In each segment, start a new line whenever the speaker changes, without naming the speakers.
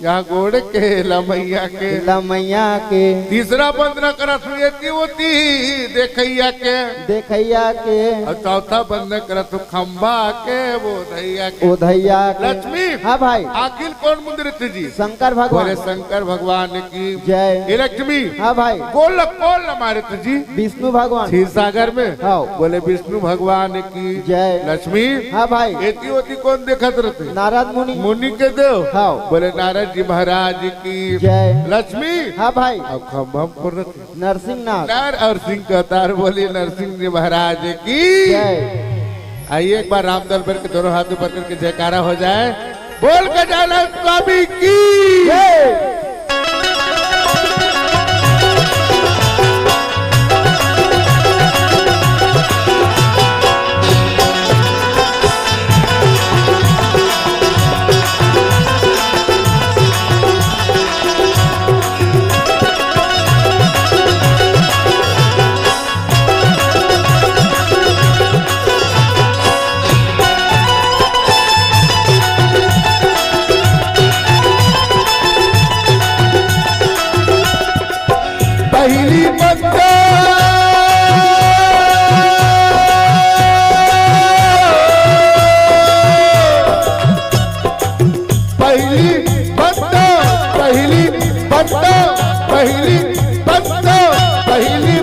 यहाँ गोड़ के लमैया के तीसरा बंदना करत होती देखैया के और चौथा बंदना करत खम्बा के ओधैया के लक्ष्मी।
हाँ भाई।
आखिर कौन मंदिर थे जी?
शंकर भगवान।
बोले शंकर भगवान की
जय।
लक्ष्मी।
हाँ भाई।
कौन हमारे थे जी?
विष्णु भगवान
क्षीर सागर में।
हाँ।
बोले विष्णु भगवान की जय। लक्ष्मी।
हाँ भाई।
एती होती कौन देखत रहते?
नारद मुनि
के देव।
हाँ।
बोले नारद जी महाराज की
जय।
लक्ष्मी।
हाँ भाई।
अब खम्भम
नरसिंह
नार और सिंह का तार बोली नरसिंह जी महाराज की
जय।
आइए एक बार रामदल पर के दोनों हाथों पर करके जयकारा हो जाए। बोल के जाना स्वामी की
जय।
पहली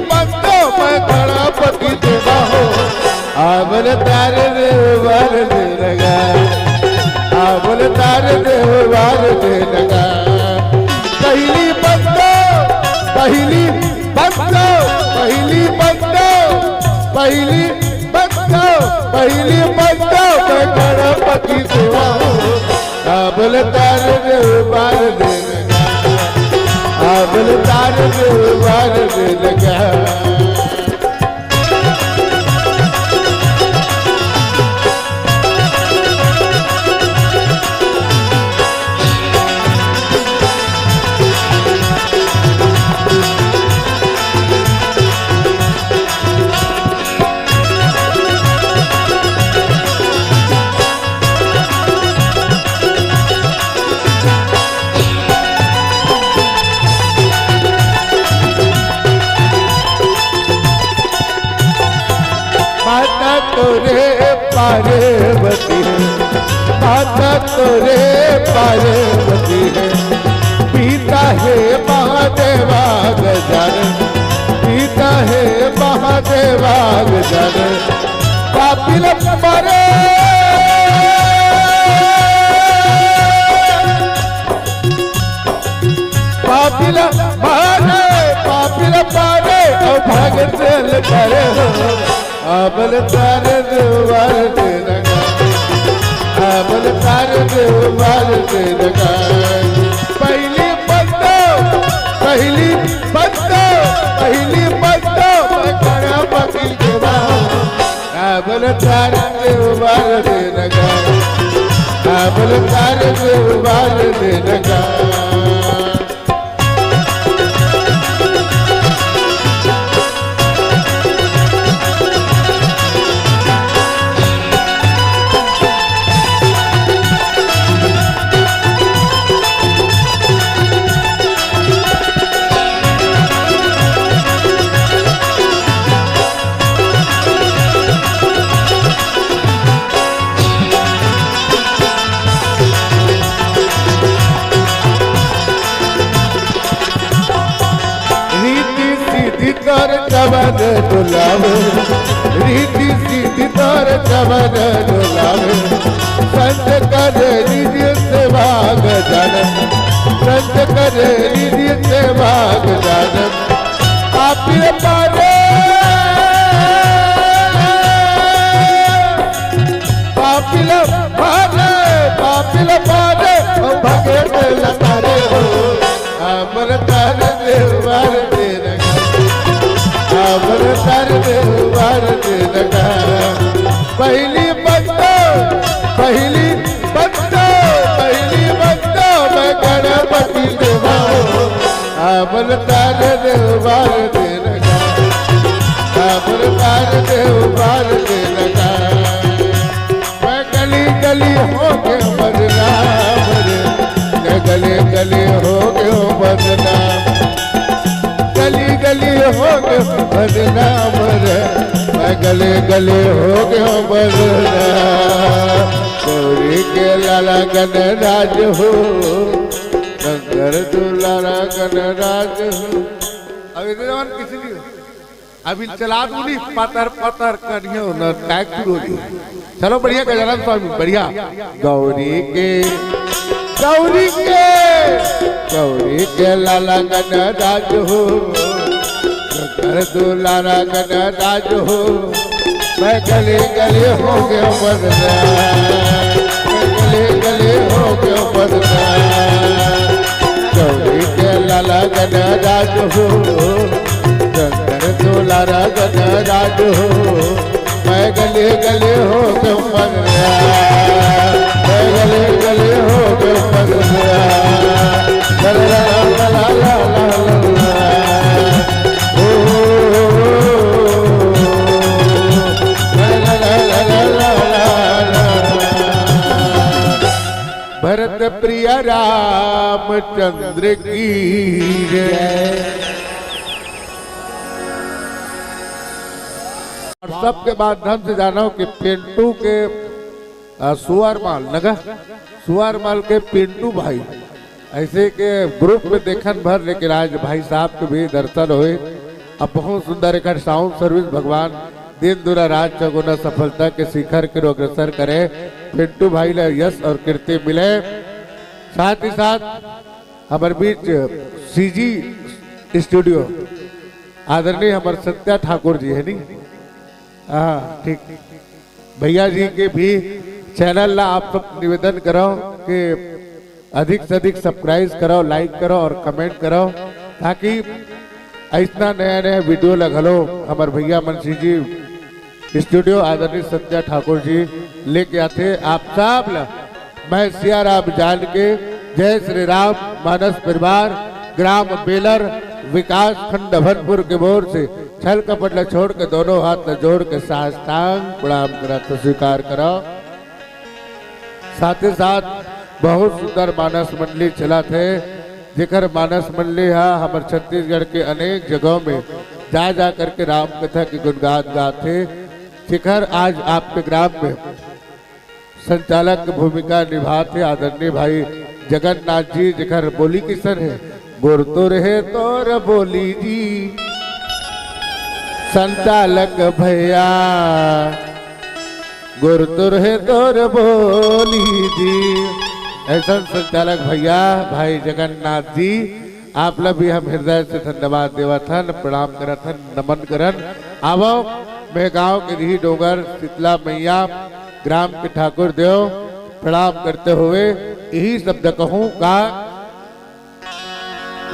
बंदा मैं गणपति देवा हो आवल तारे देवार दे लगा आवल तारे देवार दे लगा। पहली बंदा मैं गणपति सेवा हो आवल तारे देवार दे लगा आवल तारे देवार दे लगा। माता तोरे पार्वती है माता तोरे पार्वती है पिता है महादेवा गजानन पिता है महादेवा गजानन। पापिल मारे और भगत करे हो आवल तारे देवार दे लगा आवल तारे देवार दे लगा। पहली बंदो मैं गणपति देवा आवल तारे देवार दे लगा आवल तारे देवार दे लगा। कर चवन डुलावे रीति सीधी कर चवन डुलावे संत करे निधि से भाग जानन संत करे निधि से भाग जानन। पापिल पारे भगत लतारे हो अमर तार देवार दे लगा अमर तार देवार दे लगा। पहली बंदो मैं गणपति देवा। बदनाम रे, मैं गले गले हो गया बदनाम। गौरी के लाला गणराज हो, शंकर दुलारा गणराज हो। अब इधर जवान किसी नहीं हो, अभी चला दूनी पतर पतर करियो न टैग शुरू हो। चलो बढ़िया गजानन स्वामी बढ़िया। गौरी के लाला गणराज हो, शंकर दुलारा गणराज हो, मैं गले गले हो गया बदनाम, गले गले हो गया बदनाम। गौरी के लाला गणराज हो, शंकर दुलारा गणराज हो, मैं गले गले हो गया बदनाम, मैं गले गले हो गया बदनाम। ला ला ला ला ला ला ओ ला ला ला ला ला। भरत प्रिय रामचंद्र की जय। सबके बाद ढंग से जाना हो कि पिंटू के सुअरमाल के पिंटू भाई ऐसे के ग्रुप में देखन भर, लेकिन आज भाई साहब के भी दर्शन हुए। अब बहुत सुंदर एक साउंड सर्विस भगवान दिन दुरा रात चौगुना सफलता के शिखर के अग्रसर करे। पिंटू भाई ने यश और कीर्ति मिले। साथ ही साथ हमारे बीच सीजी स्टूडियो आदरणीय हमारे सत्या ठाकुर जी है नहीं, हाँ ठीक, भैया जी के भी चैनल ला आप सब निवेदन करो कि अधिक से अधिक सब्सक्राइब करो, लाइक करो और कमेंट करो, ताकि ऐसा नया नया वीडियो लगलो हमारे भैया मनसी जी स्टूडियो आदरणीय सत्या ठाकुर जी लेके आते आप सब ला। मैं सियाराम जान के जय श्री राम मानस परिवार ग्राम बेलर विकास खंड भनपुर के बोर से छल कपट ल छोड़ के दोनों हाथ ल जोड़ के साष्टांग प्रणाम करा तो स्वीकार करो। साथ ही साथ बहुत सुंदर मानस मंडली चला थे, जेकर मानस मंडली है हमारे छत्तीसगढ़ के अनेक जगहों में जा करके राम कथा की गुणगान गाते। शिखर आज आपके ग्राम में संचालक की भूमिका निभाते आदरणीय भाई जगन्नाथ जी, जेकर बोली किसन है गुर तो रहे तोर बोली जी, संचालक भैया गुर तो रहे तोर बोली जी। ऐसा संचालक भैया भाई जगन्नाथ जी आप लोग भी हम हृदय से धन्यवाद देवथन प्रणाम करथन नमन करन। आवो मैं गांव के रही डोगर शीतला मैया ग्राम के ठाकुर देव प्रणाम करते हुए यही शब्द कहूं का,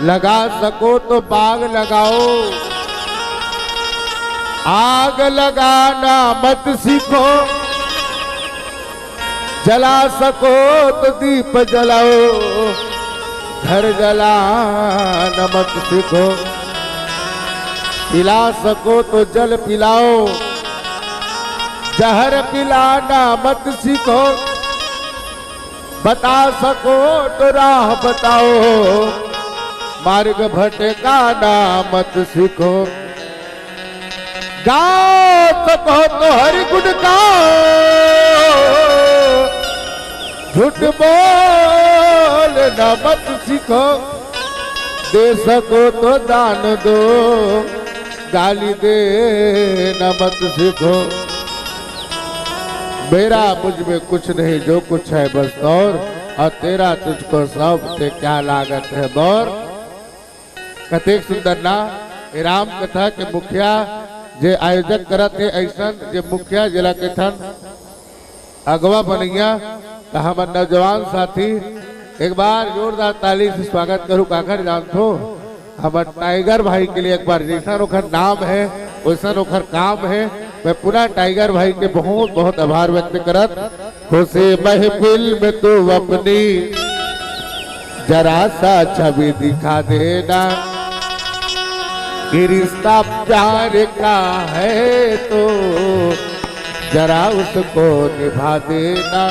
लगा सको तो बाग लगाओ, आग लगाना मत सीखो, जला सको तो दीप जलाओ, घर जलाना मत सीखो, पिला सको तो जल पिलाओ, जहर पिलाना मत सीखो, बता सको तो राह बताओ, मार्ग भटकाना मत सीखो, गाओ सको तो हरि गुण गाओ, झूठ बोलना मत सीखो, दे सको तो दान दो, गाली देना मत सीखो, मेरा मुझ में कुछ नहीं जो कुछ है बस और तेरा तुझको सब से क्या लागत है दौर। कतेक सुंदर ना राम कथा के मुखिया जे आयोजक करत है, ऐसा जे मुखिया जिला के थन अगवा बनैया हमार नौजवान साथी एक बार जोरदार ताली से स्वागत करूं। काकर जानतो हमार टाइगर भाई के लिए एक बार जैसा ओखर नाम है वैसा ओखर काम है। मैं पूरा टाइगर भाई के बहुत बहुत आभार व्यक्त करत। खुशी महफिल में तू अपनी जरा सा छवि दिखा देना, कि रिश्ता प्यार का है तो जरा उसको निभा देना।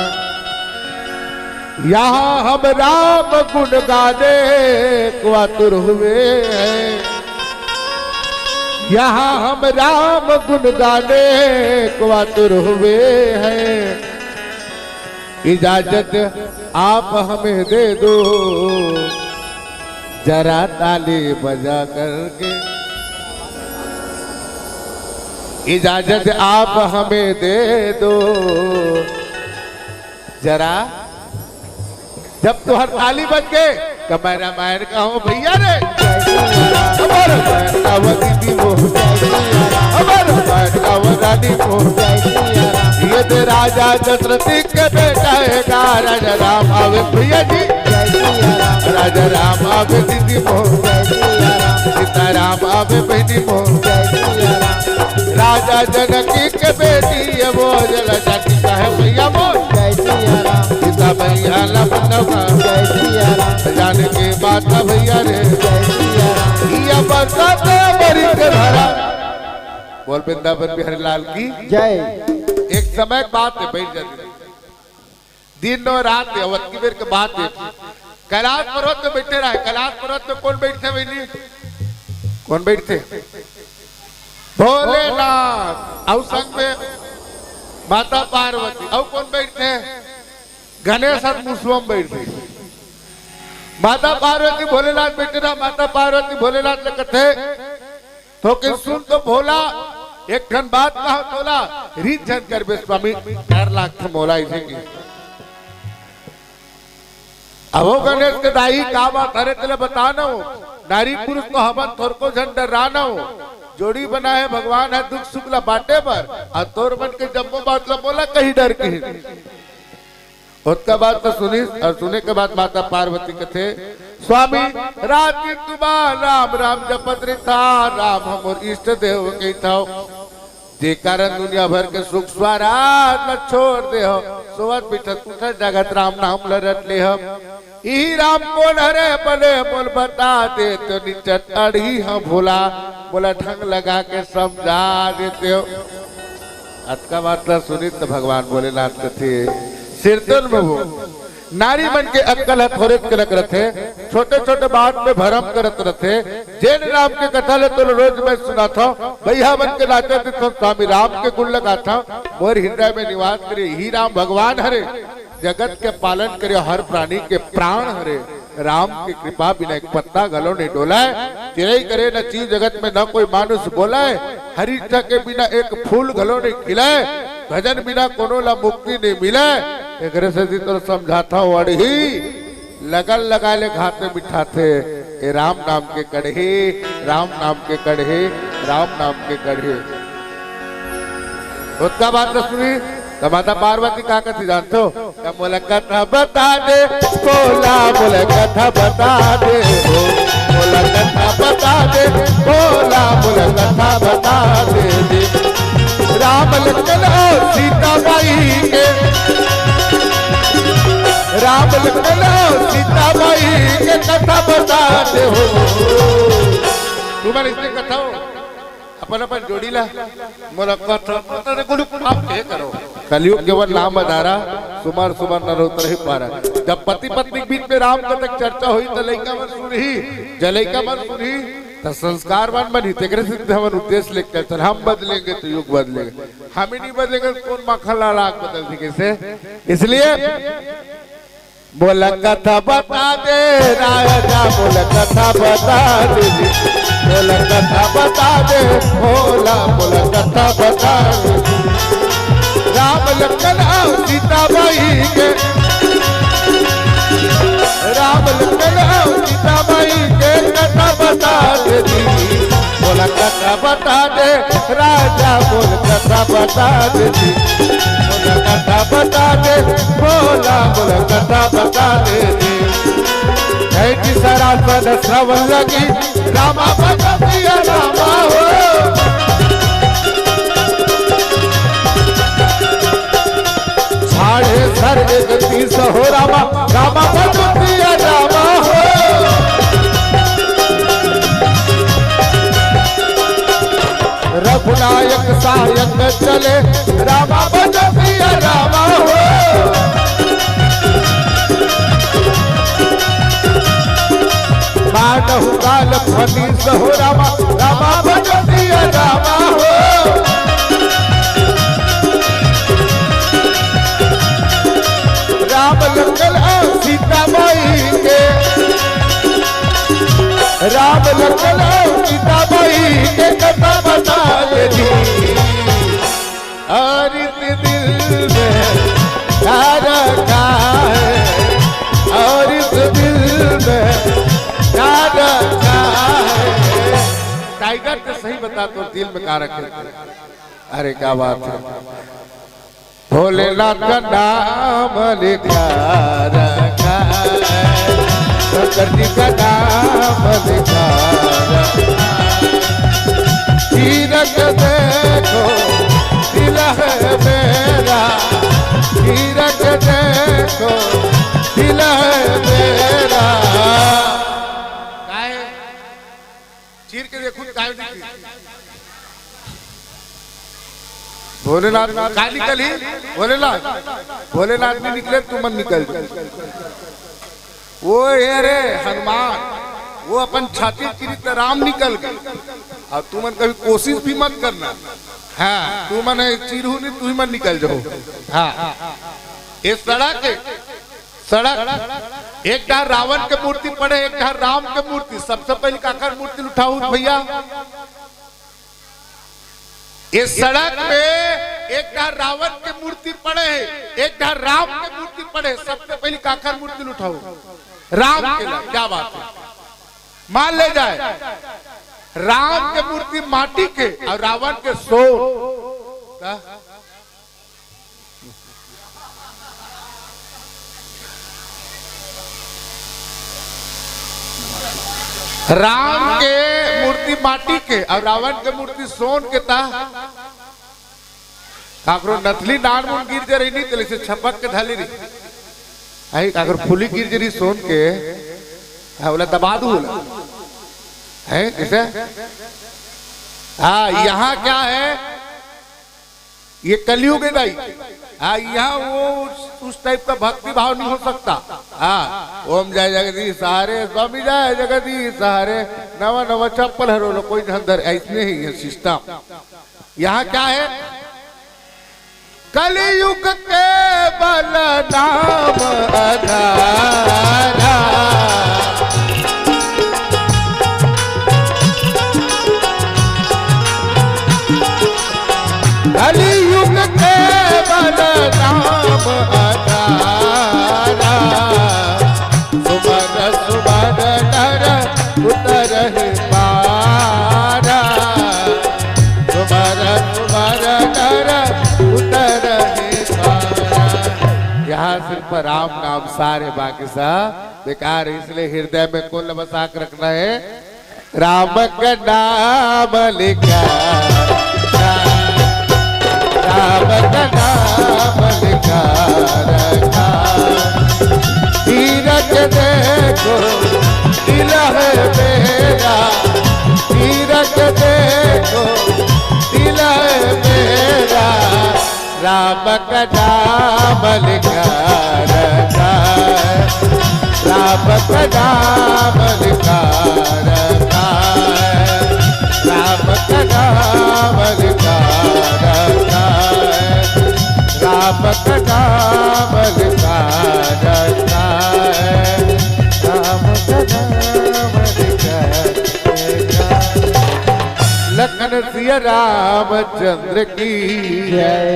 यहाँ हम राम गुण गाने को आतुर हुए हैं, यहाँ हम राम गुण गाने को आतुर हुए हैं, इजाजत आप हमें दे दो जरा ताली बजा करके, इजाजत आप हमें दे दो जरा। जब तो हर ताली बज के मैं रामायण का हूँ भैया रे, हमारा रामायण का वो दीदी वो, हमारा रामायण का वो दादी वो, ये तो राजा दशरथी के बेटा है, राजा राम आवे भैया जी, राजा राम आवे दीदी वो, सीता राम आवे बहनी वो, राजा जनकी के बेटी है वो, जला जाती का है भैया वो, सीता भैया लखनऊ जाने के माता भैया रे, ये बरसाते बरी के धारा। बोल वृंदावन बिहारी लाल की
जय।
एक समय बात है, बैठ जाती दिन और रात है, अवध की बेर के बात है। कैलाश पर्वत में बैठे रहे, कैलाश पर्वत में कौन बैठते बहनी, कौन बैठते, भोलेनाथ, और संग में माता पार्वती, और कौन बैठते हैं, गणेश और मुसलम बैठते। माता पार्वती भोलेनाथ बैठे ना, माता पार्वती भोलेनाथ ने कथे तो कि सुन तो भोला एक ठन बात कहा तोला, रीत जन कर बे स्वामी 4 लाख मोला इसेंगे। अब वो गणेश के दाई का बात हरे तेले बताना हो, नारी पुरुष को हवन थोर को झन डराना हो, जोड़ी बना है भगवान है दुख सुख ला बाटे पर, और तोर बन के जम्मो बात ला बोला कहीं डर के। उसका बात तो सुनी, और सुने के बाद माता पार्वती कथे स्वामी रात दिन तुम्हार राम राम जपत था, राम हमर इष्ट देव के था, जे कारण दुनिया भर के सुख स्वराज न छोड़ दे हो, सोवत बिठत उठत जगत राम नाम लरट ले हो, यही राम कौन हरे बने बोल बता दे, तो निचट अड़ी हम भोला, बोला ढंग लगा के समझा देते हो। आज का बात सुनी तो भगवान भोलेनाथ कथे सिरतन में वो नारी मन के अक्कल हथौरत के लग रहे, छोटे छोटे बात में भरम करत रहे, जैन राम के कथा ले तो रोज मैं सुना था, भैया बन के नाचे थे तो स्वामी राम के गुण लगा था, मोर हृदय में निवास करे, ही राम भगवान हरे, जगत के पालन करे, हर प्राणी के प्राण हरे, राम की कृपा बिना एक पत्ता गलो नहीं डोला है, चिड़ई करे न चीज जगत में न कोई मानुष बोला है, हरी इच्छा के बिना एक फूल गलो नहीं खिलाए, भजन बिना कोनो ला मुक्ति नहीं मिले, एक से तो समझाता हूँ अड़ही लगन लगा ले घाते बिठाते, ए राम नाम के कढ़े, राम नाम के कढ़े, राम नाम के कढ़े। उसका बात सुनी तो माता पार्वती का कथी जानते हो, क्या बोला कथा बता दे, बोला बोला कथा बता दे, बोला कथा बता दे, बोला बोला कथा बता दे, राम लखन और सीता बाई के, राम लखन और सीता बाई के कथा बता दे हो, तुम्हारे इसने कथा हो अपन अपन जोड़ी ला मोला कथा पता ने कोई आप के करो, कलयुग केवल नाम अधारा, सुमर सुमर न रोत रही पारा। जब पति पत्नी के बीच में राम कथा चर्चा हुई तो लइका मन सुनही, जलैका मन सुनही तो संस्कारवान बनी, तेरे से हम उद्देश्य लेकर चल, हम बदलेंगे तो युग बदलेगा, हम ही नहीं बदलेंगे तो कौन माखन लाल आग बदल दी कैसे। इसलिए बोला कथा बता दे राजा, बोला कथा बता दे, बोला कथा बता दे, बोला बोला कथा बता दे, राम लखन और सीता बाई के, राम लखन और सीता बाई के कथा बता दे, बोला कथा बता दे राजा, बोल कथा बता दे, बोला कथा बता दे, बोला बोला कथा बता दे, ऐसी सरासर श्रवण लगी, रामा बता दिया रामा हो, साढ़े सर एक 30 हो रामा, रामा बता दिया रामा हो, रघुनायक सहायक चले, रामा बजा दिया रामा हो, मानहु काल फनी सहो रामा, रामा बजा दिया रामा हो राम लखन और सीता माई के राम लखन और सीता माई के कथा बता दे दी और इस दिल में क्या रखा है और इस दिल में क्या रखा है। टाइगर तो सही बता तो दिल में क्या रखे। अरे क्या बात है भोलेनाथ का नाम लिखा रखा है शंकर जी का नाम लिखा रखा तीरथ देखो दिल है मेरा तीरथ देखो दिल है मेरा। काहे चीर के देखो काहे भोलेनाथ का निकली भोलेनाथ नहीं निकले तू मन निकल वो है रे हनुमान वो अपन छाती चिरी तो राम निकल गए और तू मन कभी कोशिश भी मत करना। हाँ तू मन चिरू नहीं तू ही मन निकल जाओ। हाँ ये सड़क एक ढार रावण के मूर्ति पड़े एक ढार राम के मूर्ति सबसे पहले काकर मूर्ति उठाऊ भैया इस सड़क पे एक ढार रावण के मूर्ति पड़े एक ढार राम के मूर्ति पड़े सबसे पहले काकर मूर्ति उठाओ राम के लिए क्या बात है मान ले जाए राम के मूर्ति माटी के और रावण के सोन राम के मूर्ति माटी के और रावण के मूर्ति सोन के था काकरो नथली नान मुन गिर जा रही नहीं तो इसे छपक के ढाली रही आई काकर फुली गिर जरी सोन के बोला दबा दू है इसे। हाँ यहाँ क्या है ये कलयुग है भाई। हाँ यहाँ वो उस टाइप का भक्ति भाव नहीं हो सकता। हाँ ओम जय जगदीश सहारे स्वामी जय जगदीश सहारे नवा नवा चप्पल हरो कोई अंदर ऐसे ही है सिस्टम। यहाँ क्या है कलयुग के बल नाम आधारा कलयुग के बल नाम आधारा सुमर सुमर नर उतर पारा सुमर सुमर नर उतर पारा। यहाँ सिर्फ राम नाम सारे बाकी सब बेकार इसलिए हृदय में कुल बसा कर रखना है राम का नाम लिखा राम का नाम लिखा रखा तीरथ देखो दिल है मेरा तीरथ देखो दिल है मेरा राम का नाम लिखा रखा राम का नाम लिखा रखा राम का नाम लिखा रखा राम का नाम लिखा रखा राम का नाम लिखा लखन सिया रामचंद्र की जय।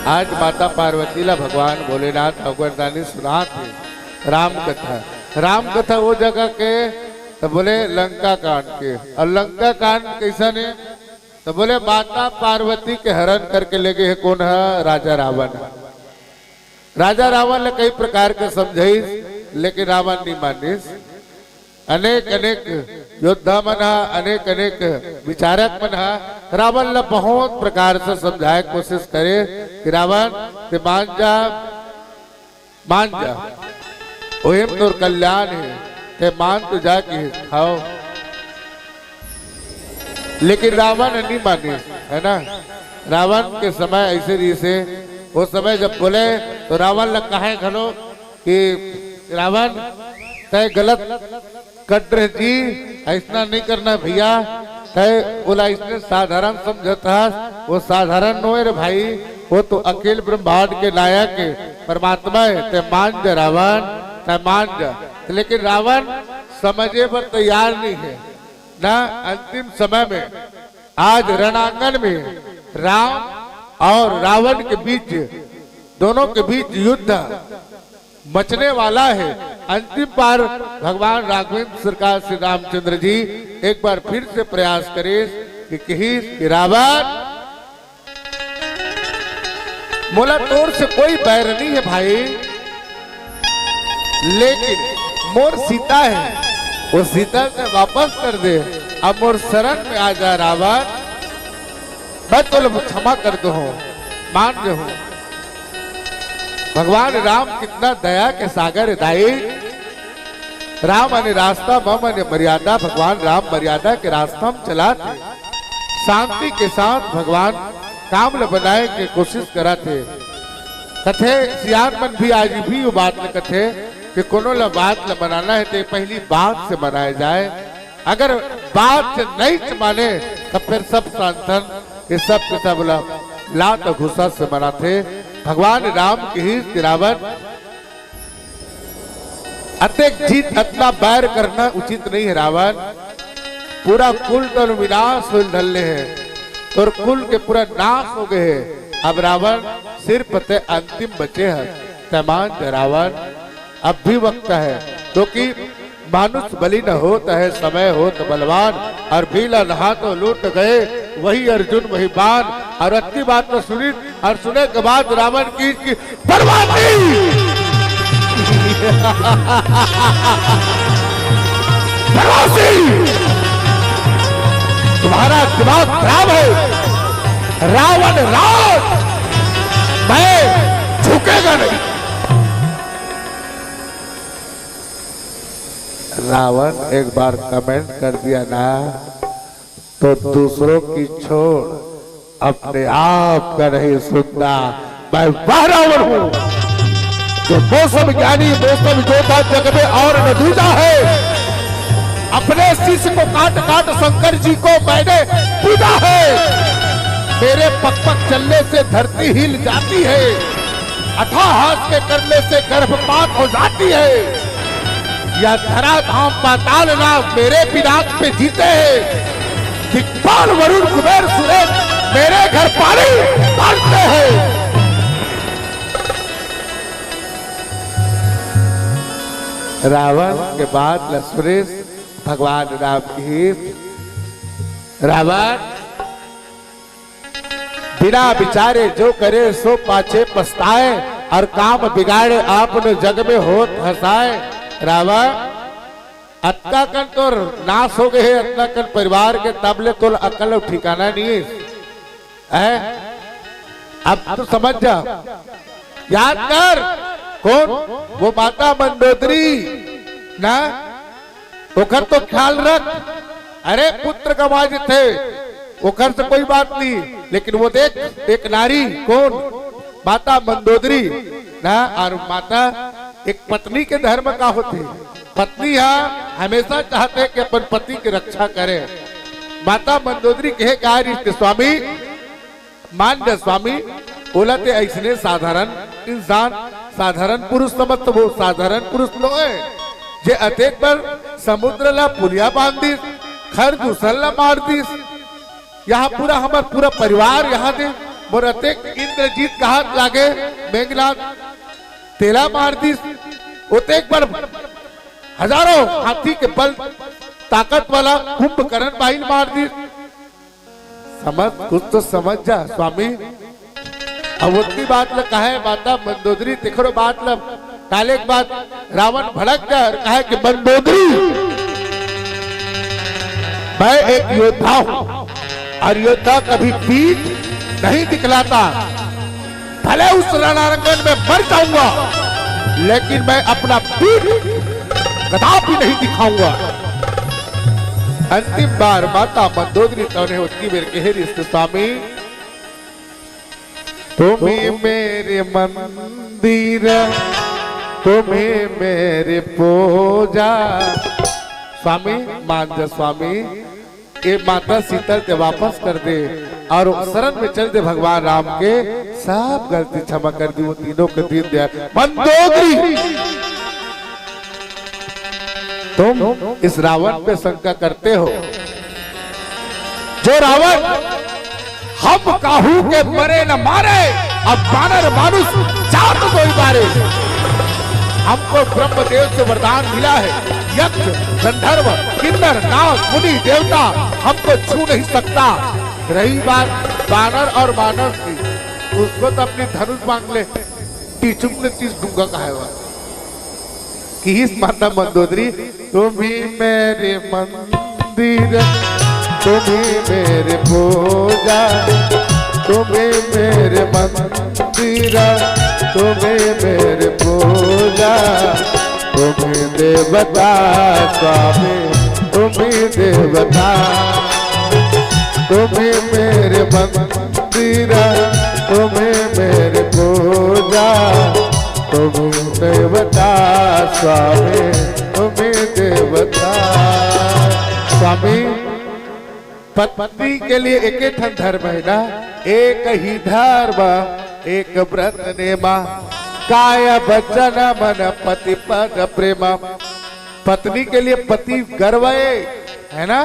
आज माता पार्वती ला भगवान भोलेनाथ भगवान सुना थे राम कथा वो जगह के तो बोले लंका कांड के और लंका कांड कैसा ने तो बोले माता पार्वती के हरण करके ले गए कौन है राजा रावण। राजा रावण ने कई प्रकार के समझाई लेकिन रावण नहीं मानिस। अनेक अनेक योद्धा मना अनेक अनेक विचारक मना रावण ने बहुत प्रकार से समझाए कोशिश करे कि रावण ते मान जा ओहिम तोर कल्याण है ते मान तो जाके खाओ लेकिन रावण नहीं माने है ना। रावण के समय ऐसे जैसे वो समय जब बोले तो रावण लग कहे घनो कि रावण तय गलत कर रहे जी, ऐसा नहीं करना भैया। तय बोला इसने साधारण समझता, वो साधारण नो है रे भाई, वो तो अकेले ब्रह्मांड के नायक परमात्मा है। तय मान जा रावण, तय मान जा। लेकिन रावण समझे पर तैयार नहीं है ना। अंतिम समय में आज रणांगन में राम और रावण के बीच, दोनों के बीच युद्ध मचने वाला है। अंतिम बार भगवान राघवेंद्र सरकार श्री रामचंद्र जी एक बार फिर से प्रयास करें कि रावण मोला तोर से कोई बैर नहीं है भाई, लेकिन मोर सीता है, वो सीता से वापस कर दे। अब मोर शरण में आ जा रावण, मैं तो क्षमा कर दो, मान दो। भगवान राम कितना दया के सागर दाई। राम अने रास्ता मम अने मर्यादा, भगवान राम मर्यादा के रास्ता में चलाते, शांति के साथ भगवान काम ल बनाए के कोशिश कराते। कथे सियान मन भी आज भी वो बात न कथे कि कोनो ला बात ल बनाना है तो पहली बात से बनाया जाए। अगर बात से नहीं माने तब फिर सब सांतन ये सब के सब लात घुसा से मनाते। भगवान राम की ही रावण अत्यक जीत अतना बैर करना उचित नहीं है। रावण पूरा कुल तो विनाश हो ढलने हैं और कुल के पूरा नाश हो गए हैं। अब रावण सिर्फ अंतिम बचे हैं। तैमान रावण अब भी वक्त है, क्योंकि मानुष बलि न होता है, समय हो तो बलवान। और भीला नहा तो लूट गए, वही अर्जुन वही बाण। और अति बात तो सुनी, और सुने के बाद रावण की बर्बादी। तुम्हारा दिमाग खराब है। रावण राज मैं झुकेगा नहीं। रावण एक बार कमेंट कर दिया ना तो दूसरों की छोड़ अपने आप का नहीं सुनना। मैं वह रावण हूं जो मौसम ज्ञानी, मौसम जोता जग में और न दूजा है। अपने शिष्य को काट काट शंकर जी को मैंने पूजा है। मेरे पक पक चलने से धरती हिल जाती है, अथाह हाथ के करने से गर्भपात हो जाती है। या धरा धाम पाताल ना मेरे पिनाक पे जीते हैं। दिक्पाल वरुण कुबेर सुरेश मेरे घर पानी बांटते हैं। रावण के बाद लक्ष्मण भगवान राम की। रावण बिना विचारे जो करे सो पाछे पछताए, और काम बिगाड़े आपने जग में होत हंसाए। रावण अत्ता कन तो नाश हो गए, अत्ता कन परिवार के तबले तो अकल ठिकाना नहीं है। अब तो समझ जा, याद कर कौन वो माता मंदोदरी ना, ओखर तो ख्याल रख। अरे पुत्र कमाज थे, ओखर से कोई बात नहीं, लेकिन वो देख एक नारी कौन माता मंदोदरी ना। और माता एक पत्नी के धर्म का होते, पत्नी यहाँ हमेशा चाहते कि अपन पति की रक्षा करे। माता मंदोदरी कहे कार्य स्वामी मान जा स्वामी, बोलते ऐसने साधारण इंसान साधारण पुरुष समझ, तो वो साधारण पुरुष लो है जे अतेक पर समुद्र ला पुलिया बांध दी, खर दूसर ला मार दी। यहाँ पूरा हमार पूरा परिवार यहाँ दे मोर अतेक इंद्रजीत का हाथ लागे, मेघनाथ तेला मार दी। उतेक पर हजारों हाथी के बल ताकत वाला कुंभकर्ण बाहिल मार दी। समझ कुछ तो समझ जा स्वामी। अब उतनी बात ल कहे माता मंदोदरी तिखरो बात ल काले के बाद रावण भड़क गया और कहा कि मंदोदरी मैं एक योद्धा हूं, और योद्धा कभी पीठ नहीं दिखलाता। भले उस रणांगन में मर जाऊंगा, लेकिन मैं अपना पीठ कदापि नहीं दिखाऊंगा। अंतिम बार माता मंदोदरी तौने उसकी मेरे कहरी स्वामी, तुम्ही मेरे मंदिर तुम्हें मेरे पूजा। स्वामी मान जा स्वामी, ये माता शीतल ते वापस कर दे और शरण में चल दे भगवान राम के, सब गलती क्षमा कर दी, वो तीनों के दीन दया। मंदोदरी तुम इस रावण पे शंका करते हो, जो रावण हम काहू के मरे न मारे, अब बानर मानुष जात कोई मारे। हमको ब्रह्मदेव से वरदान मिला है, यक्ष गंधर्व किन्नर नाग मुनि देवता हमको छू नहीं सकता। रही बात बानर और मानव की, उसको तो अपनी धनुष मांग ले, टीचुक ने तीस डूंगा कहा है कि इस माता मंदोदरी तुम ही मेरे मंदिर, तुम ही मेरे पूजा, तुम ही मेरे मंदिर, तुम ही मेरे पूजा, तुम ही देवता स्वामी, तुम ही देवता, तुम ही मेरे मंदिर, तुम ही मेरे पूजा, तुम ही देवता स्वामी, तुम ही देवता। स्वामी पत्नी के लिए एक ही धर्म है ना, एक ही धर्म एक व्रत नेमा, काय वचन मन पति पद प्रेमा। पत्नी के लिए पति गर्व है ना,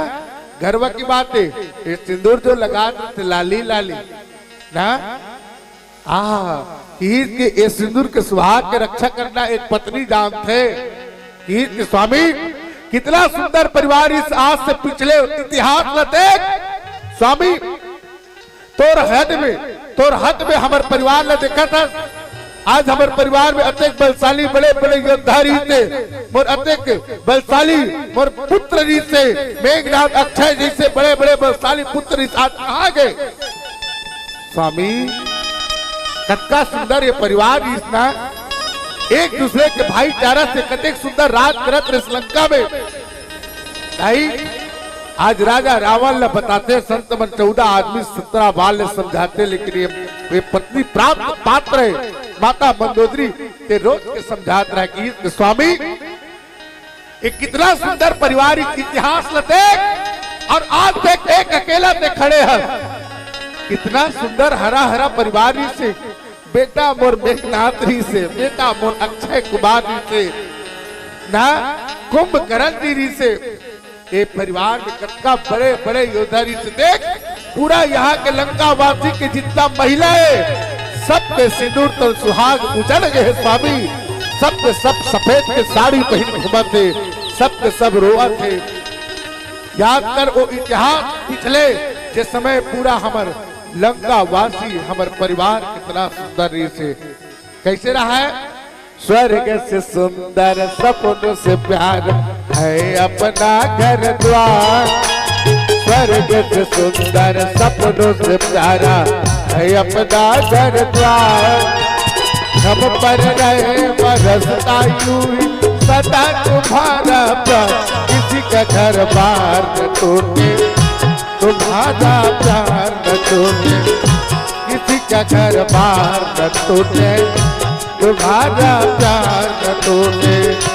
गर्व की बात है। ये सिंदूर जो लगा लाली लाली ना, ये सिंदूर के सुहाग के रक्षा करना एक पत्नी जानते कि स्वामी कितना सुंदर परिवार इस आज से पिछले इतिहास में देख। स्वामी तोर हद में हमारे परिवार ने देखा था, आज हमारे परिवार में अत्यंत बलशाली बड़े बड़े योद्धा थे, मोर अत्यंत बलशाली मोर पुत्र से मेघनाथ अक्षय जैसे बड़े बड़े बलशाली पुत्र आज कहाँ गए। स्वामी कतका सुंदर ये परिवार इतना एक दूसरे के भाईचारा से कतेक सुंदर राज करत इस लंका में। नहीं आज राजा रावण ने बताते, संत मन 14 आदमी 17 बाल ने समझाते, लेकिन ये पत्नी प्राप्त पात्र है माता मंदोदरी ते रोज के समझात रहा कि स्वामी एक कितना सुंदर पारिवारिक इतिहास लते और आज तक एक अकेला ते खड़े हैं। कितना सुंदर हरा हरा परिवार से, बेटा मोर मेघनाथरी से, बेटा मोर अक्षय कुमार से ना, कुंभकर्ण जी से, ये परिवार में कतका बड़े बड़े योद्धा से देख। पूरा यहाँ के लंका वासी के जितना महिला है सबके सिंदूर तो सुहाग उजड़ गए स्वामी, सबके सब सफेद के साड़ी पहन घूमते, सबके सब रोआ थे। याद कर वो इतिहास पिछले जिस समय पूरा हमार लंका वासी हमार परिवार कितना सुंदर से कैसे रहा है। स्वर्ग से सुंदर सपनों से प्यार है अपना घर द्वार, स्वर्ग से सुंदर सपनों से प्यारा है अपना घर द्वार। हम पर रहे बरसता यूं सदा तुम्हारा प्यार, किसी का घर बार न टूटे, तुम्हारा प्यार न टूटे, किसी का घर बार न टूटे, तुम्हारा प्यार न टूटे।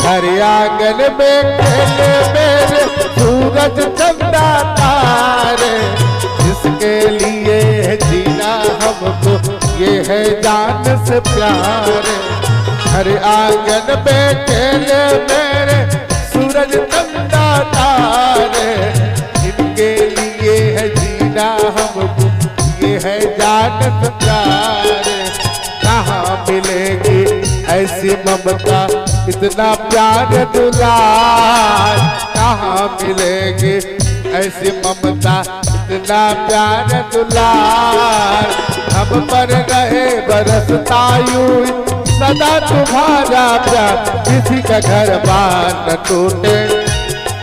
घर आंगन में खेले मेरे सूरज चंदा तारे, जिसके लिए जीना हमको ये है जान से प्यारे। घर आंगन में खेले मेरे सूरज चंदा तारे, जिनके लिए है जीना हमको ये है जान से प्यारे। कहाँ मिलेगी ऐसी ममता इतना प्यार दुलार, कहाँ मिलेगी ऐसी ममता इतना प्यार दुलार। हम पर रहे बरसता यूं सदा तुम्हारा प्यार, किसी का घर बार न टूटे,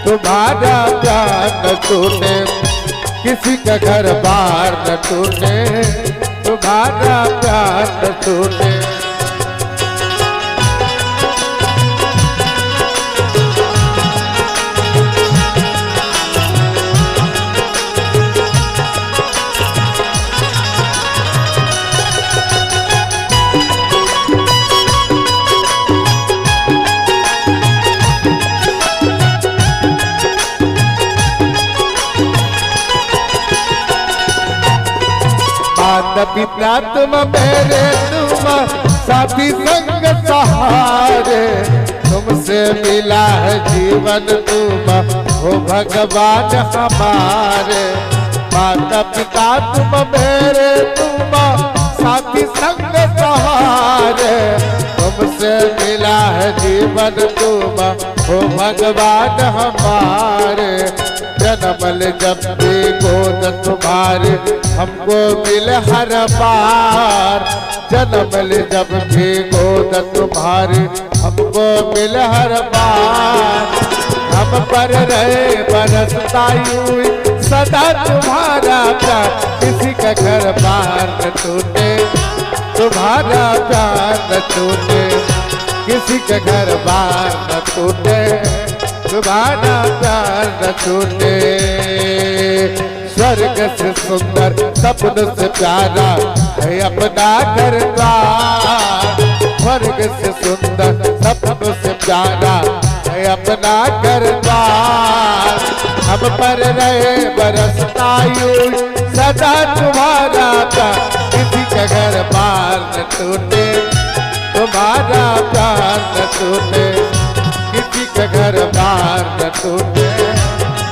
तुम्हारा प्यार न टूटे, किसी का घर बार न टूटे, तुम्हारा प्यार न टूटे। माता पिता तुम मेरे, तुम साथी संग सहारे, तुमसे मिला है जीवन, तुम हो भगवान हमारे। माता पिता तुम मेरे, तुम साथी संग सहारे, तुमसे मिला है जीवन, तुम हो भगवान हमारे। जन्मल जब भी गोद तुम्हारे, हमको मिल हर बार। जन्मल जब भी गोद तुम्हारे, हमको मिल हर बार। हम पर रहे बरसता यूं सदा तुम्हारा प्यार, किसी का घर बार न टूटे, तुम्हारा प्यार न टूटे, किसी का घर बार न टूटे, तुम्हारा प्यार न टूटे। स्वर्ग से सुंदर सपनों से प्यारा है अपना घर द्वार। स्वर्ग से सुंदर सपनों से प्यारा है अपना घर द्वार। हम पर रहे बरसता यूं सदा तुम्हारा प्यार, किसी का घर बार न टूटे, तुम्हारा प्यार न टूटे, किसी का घर बार न टूटे,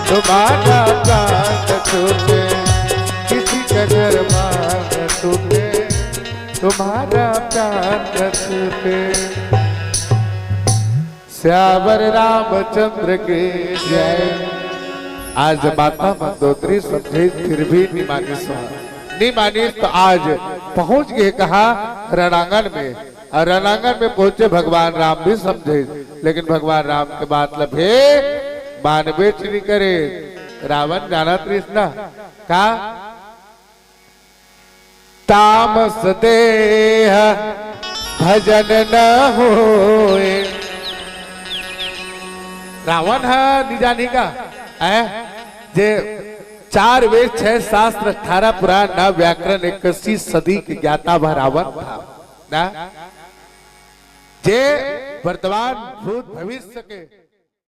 तुम्हारा प्यार न टूटे, किसी का घर बार न टूटे, तुम्हारा प्यार न टूटे। श्यावर रामचंद्र की जय। आज माता मंदोदरी समझे फिर भी नहीं मानी, नहीं मानी तो आज पहुंच गए कहा रणांगण में, और रणांगण में पहुंचे भगवान राम भी समझे, लेकिन भगवान राम के बात लभे मानवे नहीं करे। रावण जाना तृष्णा का तामस देह भजन न होए। रावण है निजानी का जे 4 वेद 6 शास्त्र 18 पुराण 9 व्याकरण 81 सदी के ज्ञाता भा रावण था ना, जे वर्तमान भूत भविष्य के